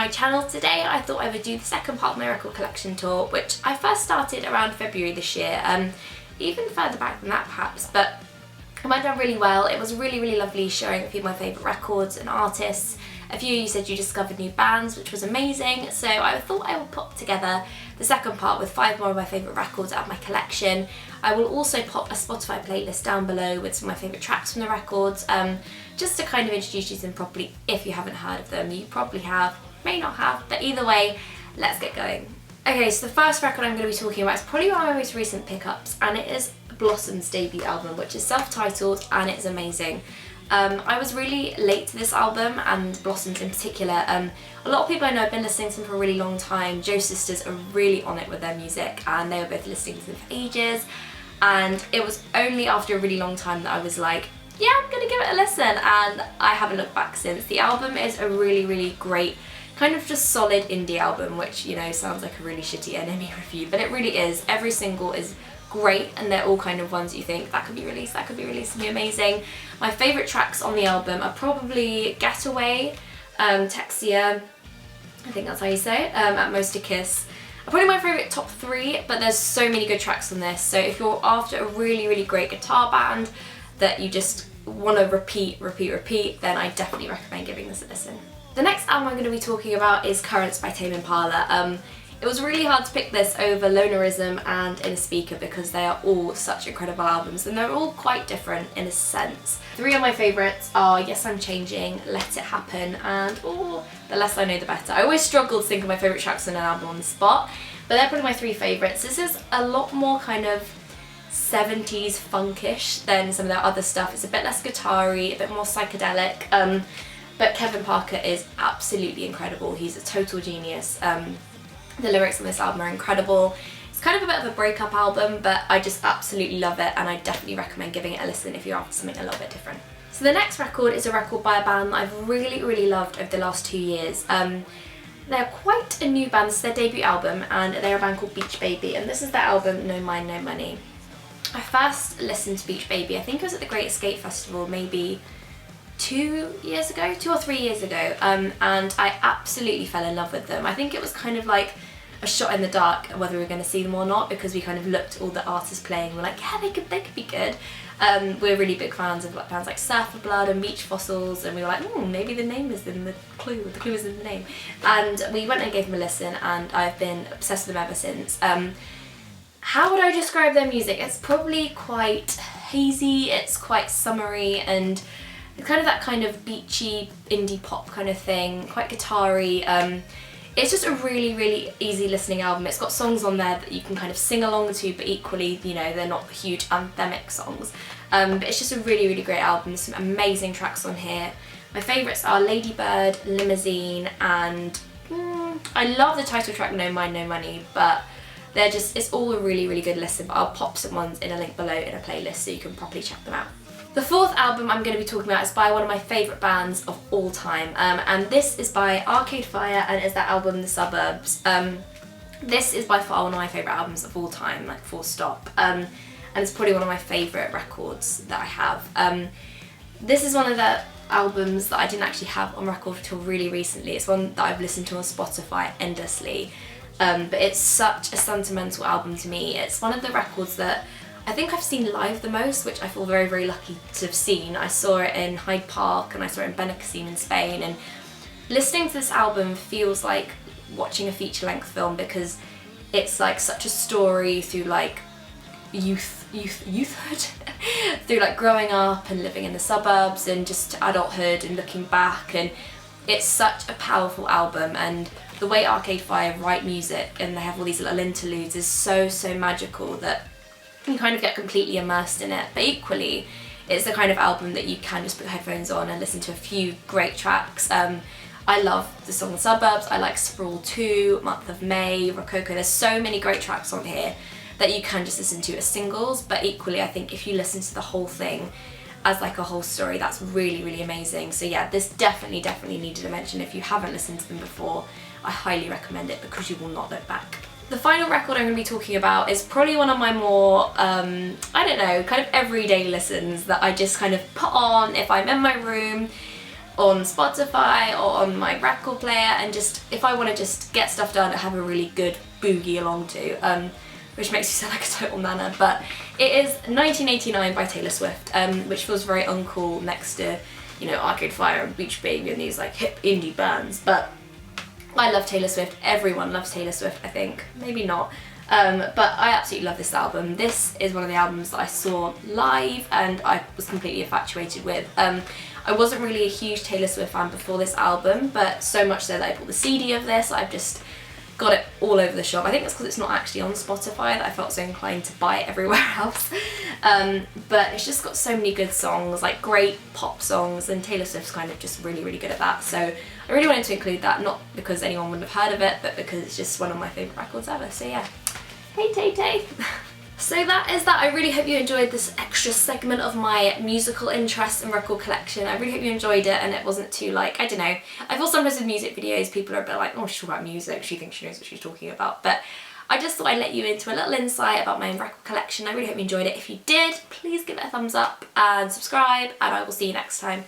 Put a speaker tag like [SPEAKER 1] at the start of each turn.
[SPEAKER 1] my channel today. I thought I would do the second part of my record collection tour, which I first started around February this year, even further back than that perhaps, but it went down really well. It was really lovely showing a few of my favourite records and artists. A few of you said you discovered new bands, which was amazing, so I thought I would put together the second part with 5 more of my favourite records out of my collection. I will also pop a Spotify playlist down below with some of my favourite tracks from the records, just to kind of introduce you to them properly if you haven't heard of them. You probably have, may not have, but either way, let's get going. Okay, so the first record I'm going to be talking about is probably one of my most recent pickups, and it is Blossom's debut album, which is self-titled and it's amazing. I was really late to this album, and Blossom's in particular. A lot of people I know have been listening to them for a really long time. Joe's sisters are really on it with their music, and they were both listening to them for ages, and it was only after a really long time that I was like, yeah, I'm gonna give it a listen, and I haven't looked back since. The album is a really great, kind of just solid indie album, which, you know, sounds like a really shitty NME review, but it really is. Every single is great, and they're all kind of ones that you think that could be released, and be amazing. My favourite tracks on the album are probably Getaway, Texia, I think that's how you say it, At Most a Kiss. Are probably my favourite top 3, but there's so many good tracks on this, so if you're after a really great guitar band that you just want to repeat, then I definitely recommend giving this a listen. The next album I'm going to be talking about is Currents by Tame Impala. It was really hard to pick this over Lonerism and In a Speaker because they are all such incredible albums, and they're all quite different in a sense. 3 of my favourites are Yes I'm Changing, Let It Happen, and The Less I Know the Better. I always struggle to think of my favourite tracks on an album on the spot, but they're probably my 3 favourites. This is a lot more kind of 70s funkish than some of their other stuff. It's a bit less guitar-y, a bit more psychedelic, but Kevin Parker is absolutely incredible. He's a total genius. The lyrics on this album are incredible. It's kind of a bit of a breakup album, but I just absolutely love it, and I definitely recommend giving it a listen if you're after something a little bit different. So the next record is a record by a band that I've really loved over the last 2 years. They're quite a new band. This is their debut album, and they're a band called Beach Baby, and this is their album No Mind No Money. I first listened to Beach Baby, I think it was at the Great Escape Festival maybe 2 or 3 years ago, and I absolutely fell in love with them. I think it was kind of like a shot in the dark whether we were going to see them or not, because we kind of looked at all the artists playing, we're like, yeah, they could be good. We're really big fans of bands like Surfer Blood and Beach Fossils, and we were like, maybe the name is in the clue, the clue is in the name. And we went and gave them a listen, and I've been obsessed with them ever since. How would I describe their music? It's probably quite hazy, it's quite summery, and it's kind of that kind of beachy indie pop kind of thing, quite guitar-y. It's just a really easy listening album. It's got songs on there that you can kind of sing along to, but equally, you know, they're not huge anthemic songs. But it's just a really great album. There's some amazing tracks on here. My favourites are Ladybird, Limousine, and I love the title track No Mind No Money, but they're just, it's all a really good listen. But I'll pop some ones in a link below in a playlist so you can properly check them out. The 4th album I'm going to be talking about is by one of my favourite bands of all time, and this is by Arcade Fire, and is their album The Suburbs. This is by far one of my favourite albums of all time, like full stop, and it's probably one of my favourite records that I have. This is one of the albums that I didn't actually have on record until really recently. It's one that I've listened to on Spotify endlessly, but it's such a sentimental album to me. It's one of the records that I think I've seen live the most, which I feel very lucky to have seen. I saw it in Hyde Park, and I saw it in Benicassim in Spain, and listening to this album feels like watching a feature-length film, because it's like such a story through like youthhood, through like growing up and living in the suburbs and just adulthood and looking back, and it's such a powerful album. And the way Arcade Fire write music, and they have all these little interludes, is so magical that you kind of get completely immersed in it. But equally, it's the kind of album that you can just put headphones on and listen to a few great tracks. I love the song The Suburbs, I like Sprawl 2, Month of May, Rococo. There's so many great tracks on here that you can just listen to as singles, but equally I think if you listen to the whole thing as like a whole story, that's really amazing. So yeah, this definitely needed a mention. If you haven't listened to them before, I highly recommend it, because you will not look back. The final record I'm going to be talking about is probably one of my more, I don't know, kind of everyday listens that I just kind of put on if I'm in my room on Spotify or on my record player, and just if I want to just get stuff done and have a really good boogie along to, which makes me sound like a total nana, but it is 1989 by Taylor Swift, which feels very uncool next to, you know, Arcade Fire and Beach Baby and these like hip indie bands, but I love Taylor Swift. Everyone loves Taylor Swift, I think. Maybe not. But I absolutely love this album. This is one of the albums that I saw live and I was completely infatuated with. I wasn't really a huge Taylor Swift fan before this album, but so much so that I bought the CD of this. I've just got it all over the shop. I think it's because it's not actually on Spotify that I felt so inclined to buy it everywhere else. But it's just got so many good songs, like great pop songs, and Taylor Swift's kind of just really, really good at that. So I really wanted to include that, not because anyone wouldn't have heard of it, but because it's just one of my favourite records ever. So yeah. Hey Tay Tay! So that is that. I really hope you enjoyed this extra segment of my musical interests and record collection. I really hope you enjoyed it and it wasn't too like, I don't know. I feel sometimes with music videos people are a bit like, oh, she's talking about music, she thinks she knows what she's talking about. But I just thought I'd let you into a little insight about my own record collection. I really hope you enjoyed it. If you did, please give it a thumbs up and subscribe, and I will see you next time.